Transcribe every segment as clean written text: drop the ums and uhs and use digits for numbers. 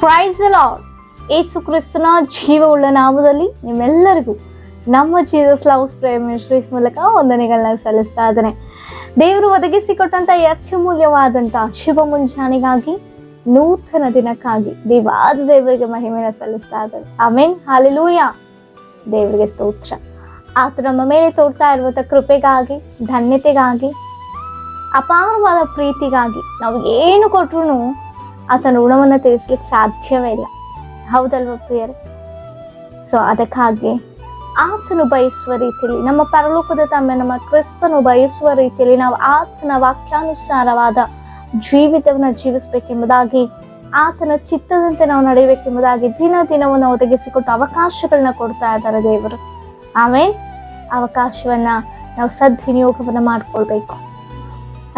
Price the lord. ಯೇಸು ಕ್ರಿಸ್ತನ ಜೀವವುಳ್ಳ ನಾಮದಲ್ಲಿ ನಿಮ್ಮೆಲ್ಲರಿಗೂ ನಮ್ಮ ಜೀಸಸ್ ಲವ್ಸ್ ಪ್ರೇಯರ್ ಮಿನಿಸ್ಟ್ರೀಸ್ ಮೂಲಕ ವಂದನೆಗಳನ್ನ ಸಲ್ಲಿಸ್ತಾ ಇದ್ದೇನೆ. ದೇವರು ಒದಗಿಸಿಕೊಟ್ಟಂತ ಅತ್ಯಮೂಲ್ಯವಾದಂತ ಶುಭ ಮುಂಜಾನೆಗಾಗಿ, ನೂತನ ದಿನಕ್ಕಾಗಿ ದೇವಾದ ದೇವರಿಗೆ ಮಹಿಮೆನ ಸಲ್ಲಿಸ್ತಾ ಇದ್ದಾರೆ. ಆಮೇನ್, ಹಾಲೆಲೂಯಾ. ದೇವರಿಗೆ ಸ್ತೋತ್ರ. ಆತ ನಮ್ಮ ಮೇಲೆ ತೋರ್ತಾ ಇರುವಂತ ಕೃಪೆಗಾಗಿ, ಧನ್ಯತೆಗಾಗಿ, ಅಪಾರವಾದ ಪ್ರೀತಿಗಾಗಿ ನಾವು ಏನು ಕೊಟ್ರು ಆತನ ಋಣವನ್ನು ತೀರಿಸ್ಲಿಕ್ಕೆ ಸಾಧ್ಯವೇ ಇಲ್ಲ. ಹೌದಲ್ವ ಪ್ರಿಯರೇ? ಸೊ ಅದಕ್ಕಾಗಿ ಆತನು ಬಯಸುವ ರೀತಿಯಲ್ಲಿ, ನಮ್ಮ ಪರಲೋಕದ ತಮ್ಮ ನಮ್ಮ ಕ್ರಿಸ್ತನು ಬಯಸುವ ರೀತಿಯಲ್ಲಿ ನಾವು ಆತನ ವಾಕ್ಯಾನುಸಾರವಾದ ಜೀವಿತವನ್ನ ಜೀವಿಸ್ಬೇಕೆಂಬುದಾಗಿ, ಆತನ ಚಿತ್ತದಂತೆ ನಾವು ನಡೆಯಬೇಕೆಂಬುದಾಗಿ ದಿನ ದಿನವನ್ನು ಒದಗಿಸಿಕೊಟ್ಟು ಅವಕಾಶಗಳನ್ನ ಕೊಡ್ತಾ ಇದ್ದಾರೆ ದೇವರು. ಆಮೇಲೆ ಅವಕಾಶವನ್ನ ನಾವು ಸದ್ವಿನಿಯೋಗವನ್ನ ಮಾಡ್ಕೊಳ್ಬೇಕು.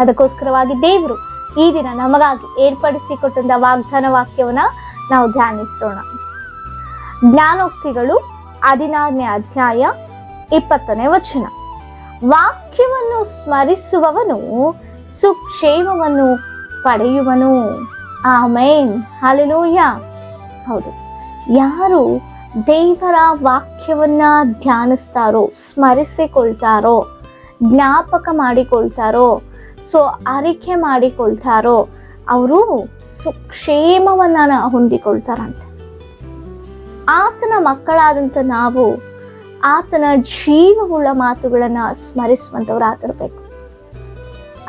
ಅದಕ್ಕೋಸ್ಕರವಾಗಿ ದೇವರು ಈ ದಿನ ನಮಗಾಗಿ ಏರ್ಪಡಿಸಿಕೊಟ್ಟಂತ ವಾಗ್ದಾನ ವಾಕ್ಯವನ್ನ ನಾವು ಧ್ಯಾನಿಸೋಣ. ಜ್ಞಾನೋಕ್ತಿಗಳು 16ನೇ ಅಧ್ಯಾಯ 20ನೇ ವಚನ. ವಾಕ್ಯವನ್ನು ಸ್ಮರಿಸುವವನು ಸುಕ್ಷೇಮವನ್ನು ಪಡೆಯುವನು. ಆಮೇನ್, ಹಲ್ಲೆಲೂಯಾ. ಹೌದು, ಯಾರು ದೇವರ ವಾಕ್ಯವನ್ನ ಧ್ಯಾನಿಸ್ತಾರೋ, ಸ್ಮರಿಸಿಕೊಳ್ತಾರೋ, ಜ್ಞಾಪಕ ಮಾಡಿಕೊಳ್ತಾರೋ, ಸೊ ಅರಿಕೆ ಮಾಡಿಕೊಳ್ತಾರೋ, ಅವರು ಸುಕ್ಷೇಮವನ್ನ ಹೊಂದಿಕೊಳ್ತಾರಂತೆ. ಆತನ ಮಕ್ಕಳಾದಂಥ ನಾವು ಆತನ ಜೀವವುಳ್ಳ ಮಾತುಗಳನ್ನ ಸ್ಮರಿಸುವಂಥವರಾಗಿರ್ಬೇಕು.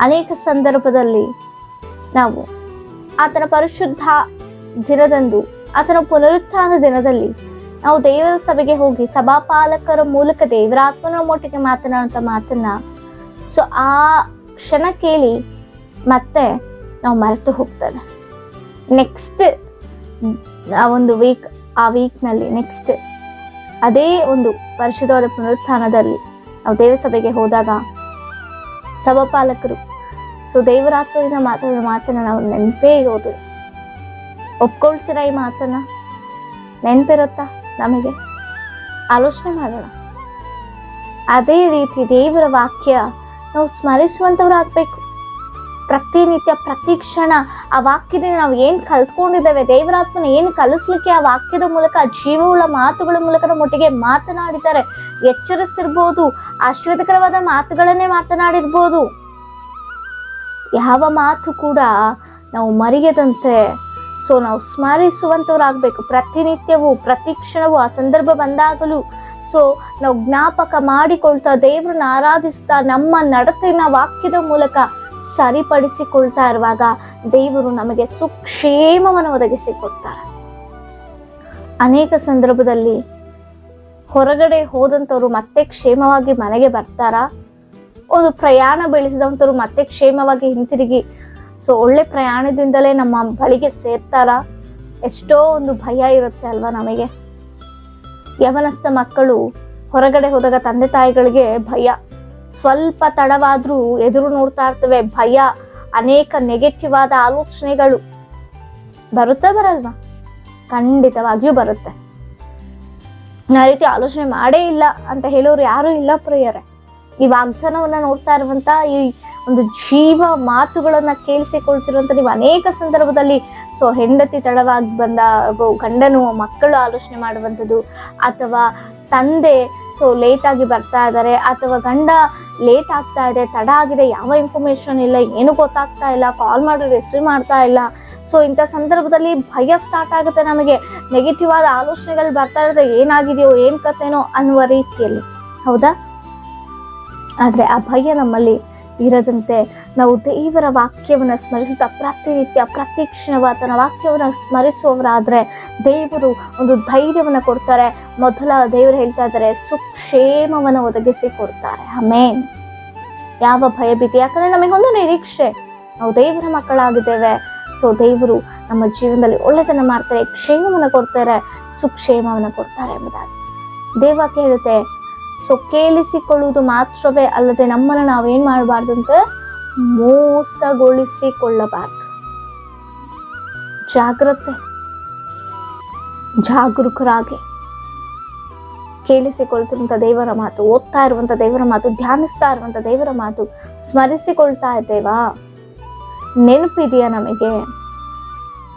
ಅನೇಕ ಸಂದರ್ಭದಲ್ಲಿ ನಾವು ಆತನ ಪರಿಶುದ್ಧ ದಿನದಂದು, ಆತನ ಪುನರುತ್ಥಾನ ದಿನದಲ್ಲಿ ನಾವು ದೇವರ ಸಭೆಗೆ ಹೋಗಿ ಸಭಾಪಾಲಕರ ಮೂಲಕ ದೇವರಾತ್ಮನ ಮೊಟ್ಟಿಗೆ ಮಾತನಾಡುವಂಥ ಮಾತನ್ನ ಸೊ ಆ ಕ್ಷಣ ಕೇಳಿ ಮತ್ತೆ ನಾವು ಮರೆತು ಹೋಗ್ತೇವೆ. ನೆಕ್ಸ್ಟ್ ಒಂದು ಆ ವೀಕ್ನಲ್ಲಿ ನೆಕ್ಸ್ಟ್ ಅದೇ ಒಂದು ಪರಿಶುದ್ಧವಾದ ಪುನರುತ್ಥಾನದಲ್ಲಿ ನಾವು ದೇವ ಸಭೆಗೆ ಹೋದಾಗ ಸಭಾಪಾಲಕರು ಸೊ ದೇವರಾತ್ಮದಿಂದ ಮಾತಾಡೋ ಮಾತನ್ನ ನಾವು ನೆನಪೇ ಇರೋದು. ಒಪ್ಕೊಳ್ತೀರಾ ಈ ಮಾತನ್ನ? ನೆನಪಿರುತ್ತಾ ನಮಗೆ? ಆಲೋಚನೆ ಮಾಡೋಣ. ಅದೇ ರೀತಿ ದೇವರ ವಾಕ್ಯ ನಾವು ಸ್ಮರಿಸುವಂಥವ್ರಾಗಬೇಕು. ಪ್ರತಿನಿತ್ಯ ಪ್ರತಿ ಕ್ಷಣ ಆ ವಾಕ್ಯದಿಂದ ನಾವು ಏನು ಕಲ್ತ್ಕೊಂಡಿದ್ದೇವೆ, ದೇವರಾತ್ಮನ ಏನು ಕಲಿಸ್ಲಿಕ್ಕೆ ಆ ವಾಕ್ಯದ ಮೂಲಕ, ಜೀವವುಳ್ಳ ಮಾತುಗಳ ಮೂಲಕ ನಮ್ಮೊಟ್ಟಿಗೆ ಮಾತನಾಡಿದ್ದಾರೆ. ಎಚ್ಚರಿಸಿರ್ಬೋದು, ಆಶೀರ್ವಾದಕರವಾದ ಮಾತುಗಳನ್ನೇ ಮಾತನಾಡಿರ್ಬೋದು. ಯಾವ ಮಾತು ಕೂಡ ನಾವು ಮರೆಯದಂತೆ ಸೊ ನಾವು ಸ್ಮರಿಸುವಂಥವ್ರಾಗಬೇಕು. ಪ್ರತಿನಿತ್ಯವೂ ಪ್ರತಿ ಕ್ಷಣವೂ ಆ ಸಂದರ್ಭ ಬಂದಾಗಲೂ ಸೊ ನಾವು ಜ್ಞಾಪಕ ಮಾಡಿಕೊಳ್ತಾ, ದೇವರನ್ನ ಆರಾಧಿಸ್ತಾ, ನಮ್ಮ ನಡತೆನ ವಾಕ್ಯದ ಮೂಲಕ ಸರಿಪಡಿಸಿಕೊಳ್ತಾ ಇರುವಾಗ ದೇವರು ನಮಗೆ ಸುಕ್ಷೇಮವನ್ನು ಒದಗಿಸಿಕೊಡ್ತಾರೆ. ಅನೇಕ ಸಂದರ್ಭದಲ್ಲಿ ಹೊರಗಡೆ ಹೋದಂಥವ್ರು ಮತ್ತೆ ಕ್ಷೇಮವಾಗಿ ಮನೆಗೆ ಬರ್ತಾರಾ? ಒಂದು ಪ್ರಯಾಣ ಬೆಳೆಸಿದಂಥವ್ರು ಮತ್ತೆ ಕ್ಷೇಮವಾಗಿ ಹಿಂತಿರುಗಿ ಸೊ ಒಳ್ಳೆ ಪ್ರಯಾಣದಿಂದಲೇ ನಮ್ಮ ಬಳಿಗೆ ಸೇರ್ತಾರ? ಎಷ್ಟೋ ಒಂದು ಭಯ ಇರುತ್ತೆ ಅಲ್ವಾ ನಮಗೆ. ಯವನಸ್ಥ ಮಕ್ಕಳು ಹೊರಗಡೆ ಹೋದಾಗ ತಂದೆ ತಾಯಿಗಳಿಗೆ ಭಯ. ಸ್ವಲ್ಪ ತಡವಾದ್ರೂ ಎದುರು ನೋಡ್ತಾ ಇರ್ತವೆ, ಭಯ, ಅನೇಕ ನೆಗೆಟಿವ್ ಆದ ಆಲೋಚನೆಗಳು ಬರುತ್ತಾ ಬರಲ್ವಾ? ಖಂಡಿತವಾಗಿಯೂ ಬರುತ್ತೆ. ಆ ರೀತಿ ಆಲೋಚನೆ ಮಾಡೇ ಇಲ್ಲ ಅಂತ ಹೇಳೋರು ಯಾರು ಇಲ್ಲ ಪ್ರಿಯರೇ. ಈ ವಾಗ್ದಾನವನ್ನ ನೋಡ್ತಾ ಇರುವಂತ, ಈ ಒಂದು ಜೀವ ಮಾತುಗಳನ್ನ ಕೇಳಿಸಿಕೊಳ್ತಿರುವಂತ ನೀವು ಅನೇಕ ಸಂದರ್ಭದಲ್ಲಿ ಸೊ ಹೆಂಡತಿ ತಡವಾಗಿ ಬಂದ ಗಂಡನು ಮಕ್ಕಳು ಆಲೋಚನೆ ಮಾಡುವಂಥದ್ದು, ಅಥವಾ ತಂದೆ ಸೊ ಲೇಟ್ ಆಗಿ ಬರ್ತಾ ಇದ್ದಾರೆ, ಅಥವಾ ಗಂಡ ಲೇಟ್ ಆಗ್ತಾ ಇದೆ, ತಡ ಆಗಿದೆ, ಯಾವ ಇನ್ಫಾರ್ಮೇಶನ್ ಇಲ್ಲ, ಏನು ಗೊತ್ತಾಗ್ತಾ ಇಲ್ಲ, ಕಾಲ್ ಮಾಡಿ ರಿಸೀವ್ ಮಾಡ್ತಾ ಇಲ್ಲ. ಸೊ ಇಂಥ ಸಂದರ್ಭದಲ್ಲಿ ಭಯ ಸ್ಟಾರ್ಟ್ ಆಗುತ್ತೆ ನಮಗೆ. ನೆಗೆಟಿವ್ ಆದ ಆಲೋಚನೆಗಳು ಬರ್ತಾ ಇರುತ್ತೆ, ಏನಾಗಿದೆಯೋ ಏನ್ ಕಥೆನೋ ಅನ್ನುವ ರೀತಿಯಲ್ಲಿ. ಹೌದಾ? ಆದ್ರೆ ಆ ಭಯ ನಮ್ಮಲ್ಲಿ ಇರದಂತೆ ನಾವು ದೇವರ ವಾಕ್ಯವನ್ನು ಸ್ಮರಿಸುತ್ತಾ ಪ್ರತಿನಿತ್ಯ ಪ್ರತಿ ಕ್ಷಣವಾತನ ವಾಕ್ಯವನ್ನು ಸ್ಮರಿಸುವವರಾದ್ರೆ ದೇವರು ಒಂದು ಧೈರ್ಯವನ್ನು ಕೊಡ್ತಾರೆ. ಮೊದಲ ದೇವರು ಹೇಳ್ತಾ ಇದ್ದಾರೆ, ಸುಕ್ಷೇಮವನ್ನು ಒದಗಿಸಿ ಕೊಡ್ತಾರೆ. ಆಮೇನ್. ಯಾವ ಭಯ ಭೀತಿ? ಯಾಕಂದ್ರೆ ನಮಗೊಂದು ನಿರೀಕ್ಷೆ, ನಾವು ದೇವರ ಮಕ್ಕಳಾಗಿದ್ದೇವೆ. ಸೊ ದೇವರು ನಮ್ಮ ಜೀವನದಲ್ಲಿ ಒಳ್ಳೆತನ ಮಾಡ್ತಾರೆ, ಕ್ಷೇಮವನ್ನು ಕೊಡ್ತಾರೆ, ಸುಕ್ಷೇಮವನ್ನು ಕೊಡ್ತಾರೆ ಎಂಬುದಾಗಿ ದೇವಕ್ಕೆ ಹೇಳುತ್ತೆ. ಸೊ ಕೇಳಿಸಿಕೊಳ್ಳುವುದು ಮಾತ್ರವೇ ಅಲ್ಲದೆ ನಮ್ಮನ್ನು ನಾವೇನ್ ಮಾಡಬಾರ್ದು ಅಂತ ಮೋಸಗೊಳಿಸಿಕೊಳ್ಳಬಾರ್ದು. ಜಾಗ್ರತೆ, ಜಾಗರೂಕರಾಗಿ ಕೇಳಿಸಿಕೊಳ್ತಿರುವಂತ ದೇವರ ಮಾತು, ಓದ್ತಾ ಇರುವಂತ ದೇವರ ಮಾತು, ಧ್ಯಾನಿಸ್ತಾ ಇರುವಂತ ದೇವರ ಮಾತು ಸ್ಮರಿಸಿಕೊಳ್ತಾ ಇದ್ದೇವಾ? ನೆನಪಿದೆಯಾ ನಮಗೆ?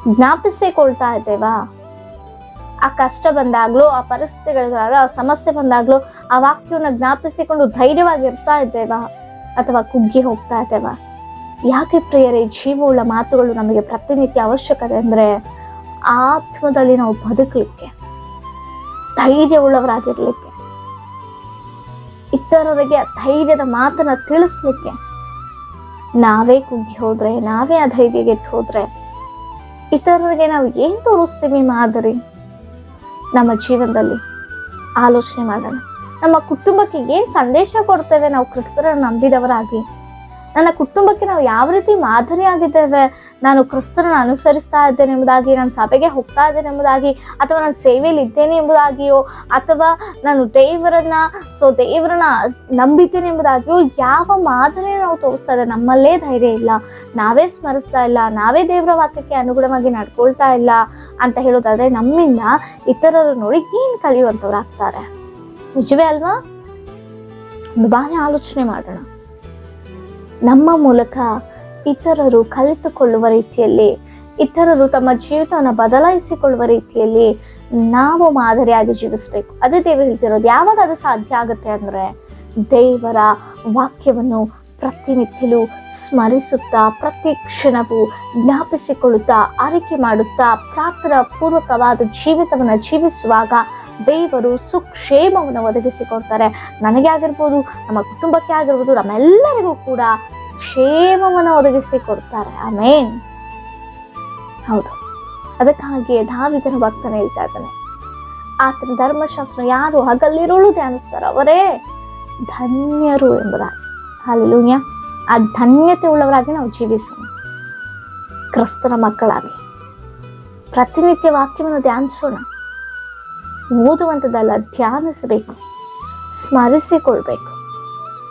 ಜ್ಞಾಪಿಸಿಕೊಳ್ತಾ ಇದ್ದೇವಾ? ಆ ಕಷ್ಟ ಬಂದಾಗ್ಲೂ, ಆ ಪರಿಸ್ಥಿತಿಗಳಿಗಾಗ, ಆ ಸಮಸ್ಯೆ ಬಂದಾಗ್ಲೂ ಆ ವಾಕ್ಯವನ್ನ ಜ್ಞಾಪಿಸಿಕೊಂಡು ಧೈರ್ಯವಾಗಿರ್ತಾ ಇದ್ದೇವಾ? ಅಥವಾ ಕುಗ್ಗಿ ಹೋಗ್ತಾ ಇದ್ದೇವಾ? ಯಾಕೆ ಪ್ರಿಯರೇ ಜೀವವುಳ್ಳ ಮಾತುಗಳು ನಮಗೆ ಪ್ರತಿನಿತ್ಯ ಅವಶ್ಯಕತೆ ಅಂದ್ರೆ, ಆತ್ಮದಲ್ಲಿ ನಾವು ಬದುಕಲಿಕ್ಕೆ, ಧೈರ್ಯವುಳ್ಳವರಾಗಿರ್ಲಿಕ್ಕೆ, ಇತರರಿಗೆ ಧೈರ್ಯದ ಮಾತನ್ನ ತಿಳಿಸ್ಲಿಕ್ಕೆ. ನಾವೇ ಕುಗ್ಗಿ ಹೋದ್ರೆ, ನಾವೇ ಆ ಧೈರ್ಯಗೆಟ್ಟು ಹೋದ್ರೆ ಇತರರಿಗೆ ನಾವು ಏನ್ ತೋರಿಸ್ತೀವಿ ಮಾದರಿ? ನಮ್ಮ ಜೀವನದಲ್ಲಿ ಆಲೋಚನೆ ಮಾಡೋಣ. ನಮ್ಮ ಕುಟುಂಬಕ್ಕೆ ಏನ್ ಸಂದೇಶ ಕೊಡ್ತೇವೆ ನಾವು ಕ್ರಿಸ್ತರನ್ನು ನಂಬಿದವರಾಗಿ? ನನ್ನ ಕುಟುಂಬಕ್ಕೆ ನಾವು ಯಾವ ರೀತಿ ಮಾದರಿ ಆಗಿದ್ದೇವೆ? ನಾನು ಕ್ರಿಸ್ತರನ್ನು ಅನುಸರಿಸ್ತಾ ಇದ್ದೇನೆ ಎಂಬುದಾಗಿ, ನಾನು ಸಭೆಗೆ ಹೋಗ್ತಾ ಇದ್ದೇನೆ ಎಂಬುದಾಗಿ, ಅಥವಾ ನಾನು ಸೇವೆಯಲ್ಲಿ ಇದ್ದೇನೆ ಎಂಬುದಾಗಿಯೋ, ಅಥವಾ ನಾನು ದೇವರನ್ನ ನಂಬಿದ್ದೇನೆ ಎಂಬುದಾಗಿಯೋ ಯಾವ ಮಾದರಿ ನಾವು ತೋರಿಸ್ತಾ ಇದ್ದೇವೆ? ನಮ್ಮಲ್ಲೇ ಧೈರ್ಯ ಇಲ್ಲ, ನಾವೇ ಸ್ಮರಿಸ್ತಾ ಇಲ್ಲ, ನಾವೇ ದೇವರ ವಾಕ್ಯಕ್ಕೆ ಅನುಗುಣವಾಗಿ ನಡ್ಕೊಳ್ತಾ ಇಲ್ಲ ಅಂತ ಹೇಳೋದಾದ್ರೆ, ನಮ್ಮಿಂದ ಇತರರು ನೋಡಿ ಏನ್ ಕಲಿಯುವಂಥವ್ರಾಗ್ತಾರೆ? ನಿಜವೇ ಅಲ್ವಾ? ಒಂದು ಬಾರಿ ಆಲೋಚನೆ ಮಾಡೋಣ. ನಮ್ಮ ಮೂಲಕ ಇತರರು ಕಲಿತುಕೊಳ್ಳುವ ರೀತಿಯಲ್ಲಿ, ಇತರರು ತಮ್ಮ ಜೀವಿತವನ್ನು ಬದಲಾಯಿಸಿಕೊಳ್ಳುವ ರೀತಿಯಲ್ಲಿ ನಾವು ಮಾದರಿಯಾಗಿ ಜೀವಿಸ್ಬೇಕು. ಅದೇ ದೇವರು ಹೇಳ್ತಿರೋದು. ಯಾವಾಗ ಅದು ಸಾಧ್ಯ ಆಗುತ್ತೆ ಅಂದ್ರೆ, ದೇವರ ವಾಕ್ಯವನ್ನು ಪ್ರತಿನಿತ್ಯಲೂ ಸ್ಮರಿಸುತ್ತಾ, ಪ್ರತಿ ಕ್ಷಣವೂ ಜ್ಞಾಪಿಸಿಕೊಳ್ಳುತ್ತಾ, ಆರೈಕೆ ಮಾಡುತ್ತಾ, ಪ್ರಾರ್ಥನಾ ಪೂರ್ವಕವಾದ ಜೀವಿತವನ್ನು ಜೀವಿಸುವಾಗ ದೇವರು ಸುಕ್ಷೇಮವನ್ನು ಒದಗಿಸಿಕೊಡ್ತಾರೆ. ನನಗೆ ಆಗಿರ್ಬೋದು, ನಮ್ಮ ಕುಟುಂಬಕ್ಕೆ ಆಗಿರ್ಬೋದು, ನಮ್ಮೆಲ್ಲರಿಗೂ ಕೂಡ ಕ್ಷೇಮವನ್ನು ಒದಗಿಸಿ ಕೊಡ್ತಾರೆ. ಆಮೇನ್. ಹೌದು, ಅದಕ್ಕಾಗಿಯೇ ದಾವೀದನ ಭಕ್ತನ ಹೇಳ್ತಾ ಇದ್ದಾನೆ, ಆತನ ಧರ್ಮಶಾಸ್ತ್ರ ಯಾರು ಹಗಲಿರುಳು ಧ್ಯಾನಿಸ್ತಾರ ಅವರೇ ಧನ್ಯರು ಎಂಬುದಾಗಿ. ಹಲ್ಲೆಲೂಯಾ. ಆ ಧನ್ಯತೆ ಉಳ್ಳವರಾಗಿ ನಾವು ಜೀವಿಸೋಣ. ಕ್ರಿಸ್ತನ ಮಕ್ಕಳಾಗಿ ಪ್ರತಿನಿತ್ಯ ವಾಕ್ಯವನ್ನು ಧ್ಯಾನಿಸೋಣ. ಓದುವಂಥದ್ದಲ್ಲ, ಧ್ಯಾನಿಸಬೇಕು, ಸ್ಮರಿಸಿಕೊಳ್ಬೇಕು.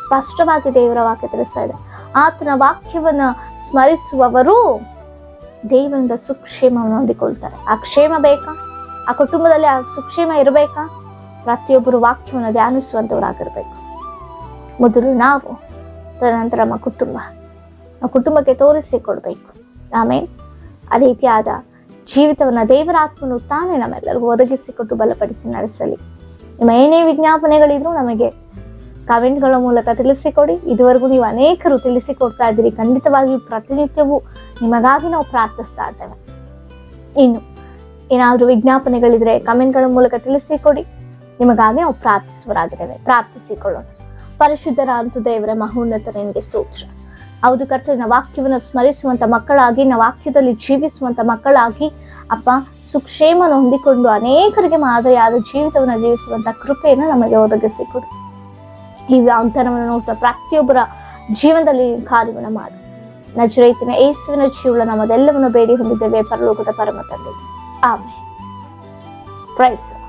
ಸ್ಪಷ್ಟವಾಗಿ ದೇವರ ವಾಕ್ಯ ತಿಳಿಸ್ತಾ ಇದೆ, ಆತನ ವಾಕ್ಯವನ್ನ ಸ್ಮರಿಸುವವರು ದೇವರಿಂದ ಸುಕ್ಷೇಮವನ್ನು ಹೊಂದಿಕೊಳ್ತಾರೆ. ಆ ಕ್ಷೇಮ ಬೇಕಾ? ಆ ಕುಟುಂಬದಲ್ಲಿ ಆ ಸುಕ್ಷೇಮ ಇರಬೇಕಾ? ಪ್ರತಿಯೊಬ್ಬರು ವಾಕ್ಯವನ್ನು ಧ್ಯಾನಿಸುವಂಥವರಾಗಿರ್ಬೇಕು. ಮೊದಲು ನಾವು, ತದನಂತರ ನಮ್ಮ ಕುಟುಂಬಕ್ಕೆ ತೋರಿಸಿಕೊಡ್ಬೇಕು. ಆಮೇಲೆ ಆ ರೀತಿಯಾದ ಜೀವಿತವನ್ನ ದೇವರ ಆತ್ಮನು ತಾನೇ ನಮ್ಮೆಲ್ಲರಿಗೂ ಒದಗಿಸಿಕೊಟ್ಟು ಬಲಪಡಿಸಿ ನಡೆಸಲಿ. ನಿಮ್ಮ ಏನೇ ವಿಜ್ಞಾಪನೆಗಳಿದ್ರು ನಮಗೆ ಕಾಮೆಂಟ್ಗಳ ಮೂಲಕ ತಿಳಿಸಿಕೊಡಿ. ಇದುವರೆಗೂ ನೀವು ಅನೇಕರು ತಿಳಿಸಿಕೊಡ್ತಾ ಇದ್ದೀರಿ. ಖಂಡಿತವಾಗಿ ಪ್ರತಿನಿತ್ಯವೂ ನಿಮಗಾಗಿ ನಾವು ಪ್ರಾರ್ಥಿಸ್ತಾ ಇದ್ದೇವೆ. ಇನ್ನು ಏನಾದರೂ ವಿಜ್ಞಾಪನೆಗಳಿದ್ರೆ ಕಮೆಂಟ್ಗಳ ಮೂಲಕ ತಿಳಿಸಿಕೊಡಿ. ನಿಮಗಾಗಿ ನಾವು ಪ್ರಾರ್ಥಿಸುವರಾಗಿದ್ದೇವೆ. ಪ್ರಾರ್ಥಿಸಿಕೊಳ್ಳೋಣ. ಪರಿಶುದ್ಧರಾದಂಥ ದೇವರ ಮಹೋನ್ನತ ನಿನಗೆ ಸ್ತೋತ್ರ. ಹೌದು ಕರ್ತನ ವಾಕ್ಯವನ್ನು ಸ್ಮರಿಸುವಂತ ಮಕ್ಕಳಾಗಿ, ನಾವು ವಾಕ್ಯದಲ್ಲಿ ಜೀವಿಸುವಂತ ಮಕ್ಕಳಾಗಿ ಅಪ್ಪ, ಸುಕ್ಷೇಮವನ್ನು ಹೊಂದಿಕೊಂಡು ಅನೇಕರಿಗೆ ಮಾದರಿಯಾದ ಜೀವಿತವನ್ನು ಜೀವಿಸುವಂತ ಕೃಪೆಯನ್ನು ನಮಗೆ ಒದಗಿಸಿಕೊಡು. ಈ ವಾಗ್ದಾನವನ್ನು ನೋಡ್ತಾ ಪ್ರತಿಯೊಬ್ಬರ ಜೀವನದಲ್ಲಿ ಕಾರ್ಯವನ್ನು ಮಾಡು. ನಜರೇತಿನ ಯೇಸುವಿನ ಜೀವನ ನಮ್ಮದೆಲ್ಲವನ್ನು ಬೇಡಿ ಹೊಂದಿದ್ದೇವೆ ಪರಲೋಕದ ಪರಮ ತಂದೆಗೆ. ಆಮೆನ್. ಪ್ರೈಸ್